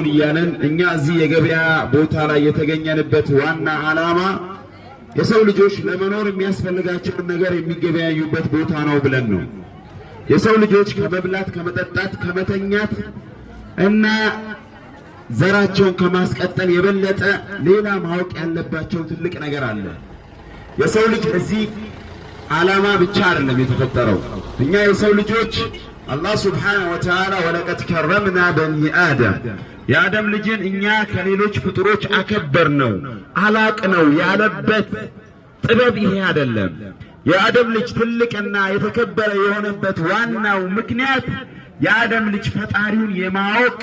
እያለን እኛ እዚህ የገበያ ቦታ ላይ የተገኘንበት ዋና ዓላማ የሰው ልጆች ለመኖር የሚያስፈልጋቸውን ነገር የሚገበያዩበት ቦታ ነው ብለን ነው። የሰው ልጆች ከመብላት ከመጠጣት ከመተኛት እና ዘራቸውን ከማስቀጠል የበለጠ ሌላ ማወቅ ያለባቸው ትልቅ ነገር አለ። የሰው ልጅ እዚህ ዓላማ ብቻ አይደለም የተፈጠረው። እኛ የሰው ልጆች አላህ ሱብሓነሁ ወተዓላ ወለቀድ ከረምና በኒ አደም የአደም ልጅን እኛ ከሌሎች ፍጡሮች አከበር ነው አላቅ ነው ያለበት ጥበብ ይሄ አይደለም። የአደም ልጅ ትልቅና የተከበረ የሆነበት ዋናው ምክንያት የአደም ልጅ ፈጣሪውን የማወቅ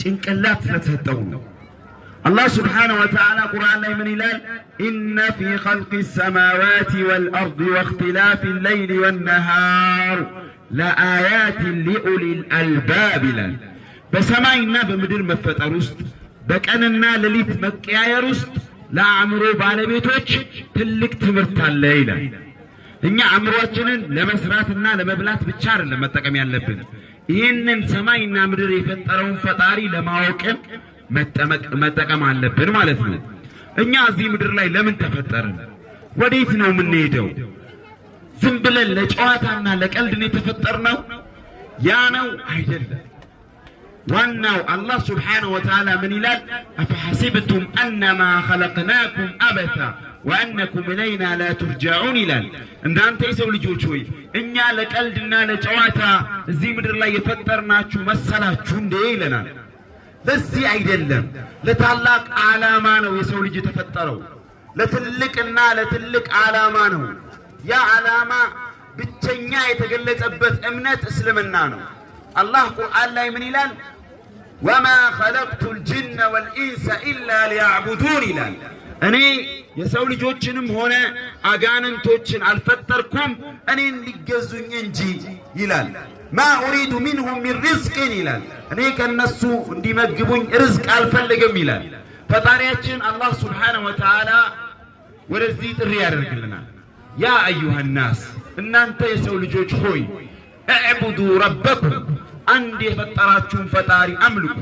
ጭንቅላት ስለተሰጠው ነው። አላህ ሱብሓነሁ ወተዓላ ቁርአን ላይ ምን ይላል? ኢነ ፊ ኸልቂ ሰማዋቲ ወልአርድ ወእኽቲላፊ ሌይሊ ወነሃር ለአያት ሊኡሊል አልባብ ይላል። በሰማይና በምድር መፈጠር ውስጥ በቀንና ሌሊት መቀያየር ውስጥ ለአእምሮ ባለቤቶች ትልቅ ትምህርት አለ ይላል። እኛ አእምሮአችንን ለመስራትና ለመብላት ብቻ አይደለም መጠቀም ያለብን፣ ይህንን ሰማይና ምድር የፈጠረውን ፈጣሪ ለማወቅም መጠቀም አለብን ማለት ነው። እኛ እዚህ ምድር ላይ ለምን ተፈጠርን? ወዴት ነው የምንሄደው? ዝም ብለን ለጨዋታና ለቀልድ ነው የተፈጠርነው? ያ ነው አይደለም። ዋናው አላህ ሱብሓነሁ ወተዓላ ምን ይላል? አፈሐሲብቱም አነማ ኸለቅናኩም አበታ ወአነኩም ኢለይና ላ ቱርጀዑን ይላል። እናንተ የሰው ልጆች ሆይ እኛ ለቀልድና ለጨዋታ እዚህ ምድር ላይ የፈጠርናችሁ መሰላችሁ እንዴ ይለናል። ለዚህ አይደለም፣ ለታላቅ ዓላማ ነው የሰው ልጅ የተፈጠረው። ለትልቅና ለትልቅ ዓላማ ነው። ያ ዓላማ ብቸኛ የተገለጸበት እምነት እስልምና ነው። አላህ ቁርአን ላይ ምን ይላል? ወማ ኸለቅቱል ጅነ ወልኢንሰ ኢላ ሊያዕቡዱን ይላል። እኔ የሰው ልጆችንም ሆነ አጋንንቶችን አልፈጠርኩም እኔን ሊገዙኝ እንጂ ይላል። ማ ኡሪዱ ሚንሁም ሚን ሪዝቅን ይላል። እኔ ከነሱ እንዲመግቡኝ ርዝቅ አልፈልግም ይላል። ፈጣሪያችን አላህ ሱብሓነሁ ወተዓላ ወደዚህ ጥሪ ያደርግልናል። ያ አዩሃ ናስ እናንተ የሰው ልጆች ሆይ እዕቡዱ ረበኩም አንድ የፈጠራችሁን ፈጣሪ አምልኩ።